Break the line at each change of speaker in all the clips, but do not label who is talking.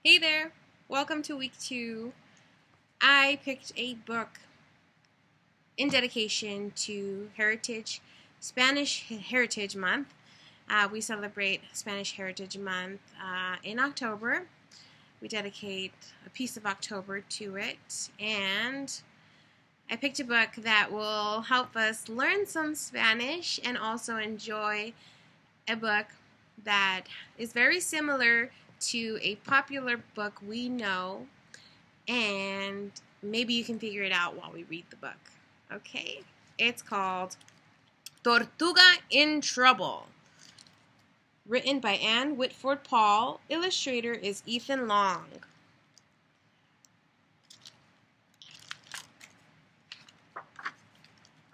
Hey there, welcome to week 2. I picked a book in dedication to Spanish Heritage Month. We celebrate Spanish Heritage Month in October. We dedicate a piece of October to it, and I picked a book that will help us learn some Spanish and also enjoy a book that is very similar to a popular book we know, and maybe you can figure it out while we read the book. Okay? It's called Tortuga in Trouble. Written by Whitford. Illustrator is Ethan Long.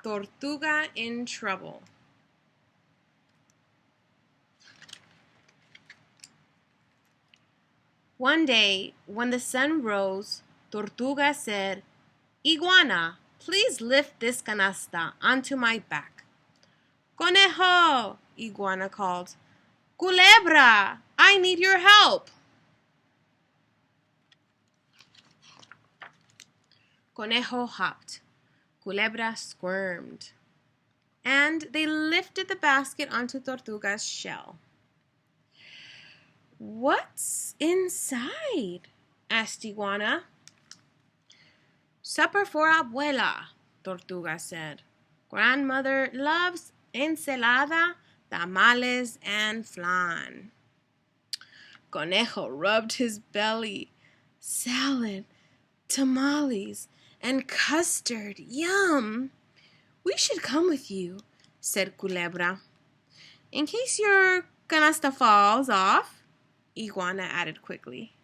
Tortuga in Trouble. One day, when the sun rose, Tortuga said, "Iguana, please lift this canasta onto my back." "Conejo," Iguana called. "Culebra, I need your help." Conejo hopped. Culebra squirmed. And they lifted the basket onto Tortuga's shell. "What's inside?" asked Iguana. "Supper for Abuela," Tortuga said. "Grandmother loves ensalada, tamales, and flan." Conejo rubbed his belly. "Salad, tamales, and custard. Yum! We should come with you," said Culebra. "In case your canasta falls off," Iguana added quickly.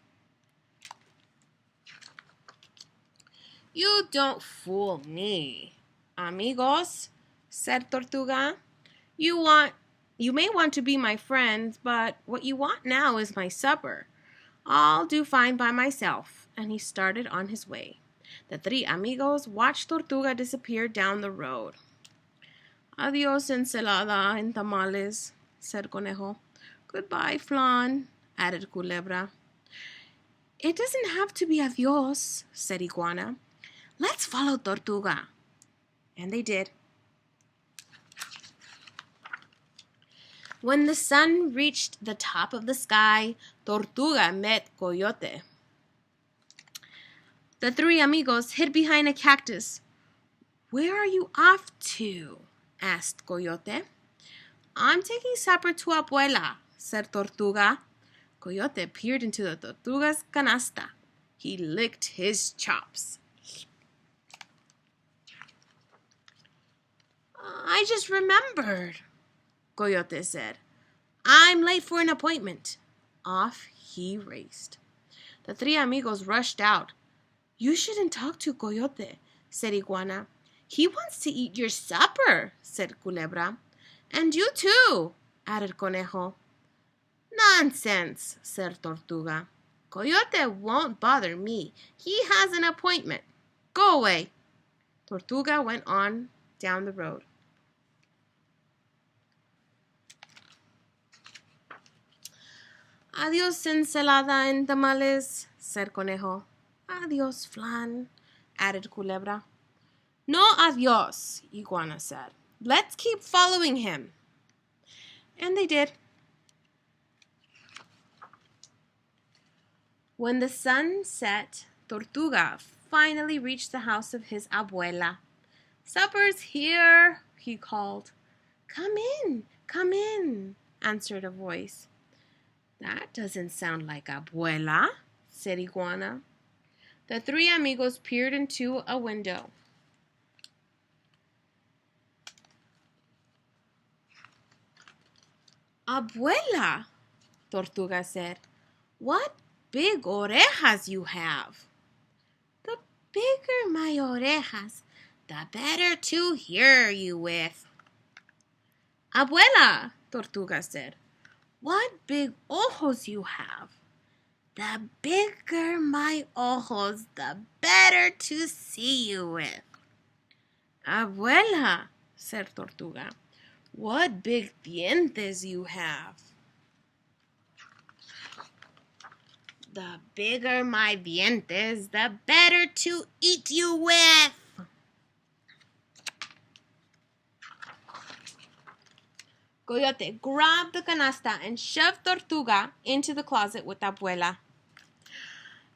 "You don't fool me, amigos," said Tortuga. You may want to be my friends, but what you want now is my supper. I'll do fine by myself." And he started on his way. The three amigos watched Tortuga disappear down the road. "Adios, ensalada and tamales," said Conejo. "Goodbye, flan," added Culebra. "It doesn't have to be adios," said Iguana. "Let's follow Tortuga." And they did. When the sun reached the top of the sky, Tortuga met Coyote. The three amigos hid behind a cactus. "Where are you off to?" asked Coyote. "I'm taking supper to Abuela," said Tortuga. Coyote peered into the Tortuga's canasta. He licked his chops. "I just remembered," Coyote said. "I'm late for an appointment." Off he raced. The three amigos rushed out. "You shouldn't talk to Coyote," said Iguana. "He wants to eat your supper," said Culebra. "And you too," added Conejo. "Nonsense," said Tortuga. "Coyote won't bother me. He has an appointment. Go away." Tortuga went on down the road. "Adios, ensalada and tamales," said Conejo. "Adios, flan," added Culebra. "No adios," Iguana said. "Let's keep following him." And they did. When the sun set, Tortuga finally reached the house of his abuela. "Supper's here," he called. Come in," answered a voice. "That doesn't sound like Abuela," said Iguana. The three amigos peered into a window. "Abuela," Tortuga said, "what big orejas you have." "The bigger my orejas, the better to hear you with." "Abuela," Tortuga said, "what big ojos you have." "The bigger my ojos, the better to see you with." "Abuela," said Tortuga, "what big dientes you have." The bigger my dientes, the better to eat you with. Coyote grabbed the canasta and shoved Tortuga into the closet with Abuela.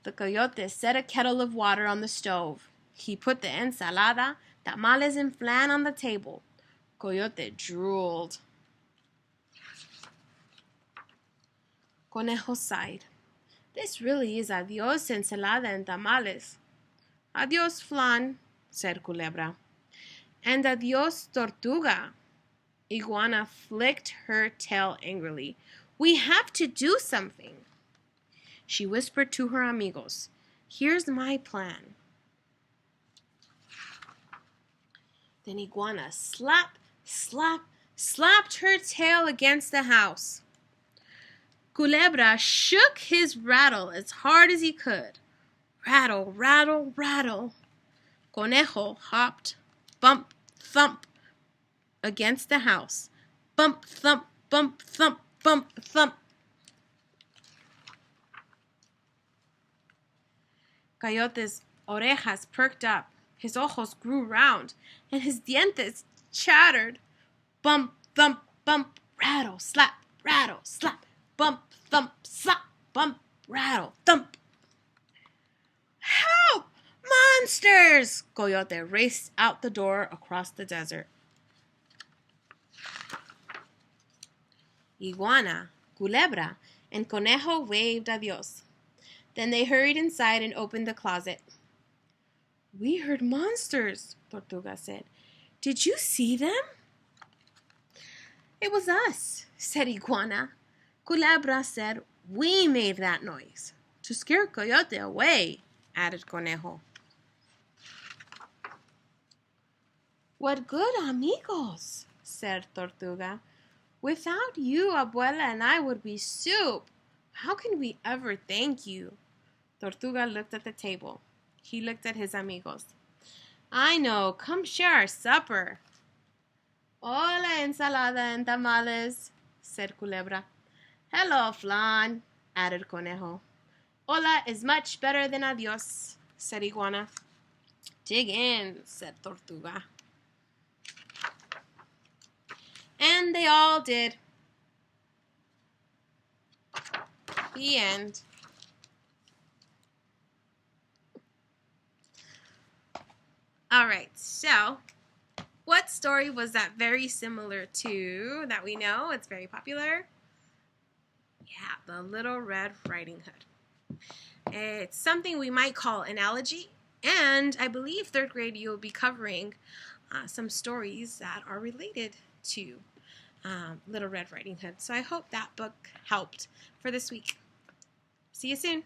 The coyote set a kettle of water on the stove. He put the ensalada, tamales, and flan on the table. Coyote drooled. Conejo sighed. This really is adios ensalada and tamales. Adios flan, said Culebra. And adios Tortuga. Iguana flicked her tail angrily. We have to do something. She whispered to her amigos, here's my plan. Then Iguana slapped her tail against the house. Culebra shook his rattle as hard as he could. Rattle, rattle, rattle. Conejo hopped, bump, thump, against the house. Bump, thump, bump, thump, bump, thump. Coyote's orejas perked up, his ojos grew round, and his dientes chattered. Bump, thump, bump, rattle, slap, bump, thump, slap, bump, rattle, thump. Help! Monsters! Coyote raced out the door across the desert. Iguana, Culebra, and Conejo waved adios. Then they hurried inside and opened the closet. We heard monsters, Tortuga said. Did you see them? It was us, said Iguana. Culebra said, we made that noise. To scare Coyote away, added Conejo. What good amigos, said Tortuga. Without you, Abuela and I would be soup. How can we ever thank you? Tortuga looked at the table. He looked at his amigos. I know. Come share our supper. Hola, ensalada and tamales, said Culebra. Hello, flan, added Conejo. Hola is much better than adios, said Iguana. Dig in, said Tortuga. And they all did. The end. All right, so what story was that very similar to that we know? It's very popular. Yeah, the Little Red Riding Hood. It's something we might call analogy, and I believe third grade you'll be covering some stories that are related to Little Red Riding Hood. So I hope that book helped for this week. See you soon.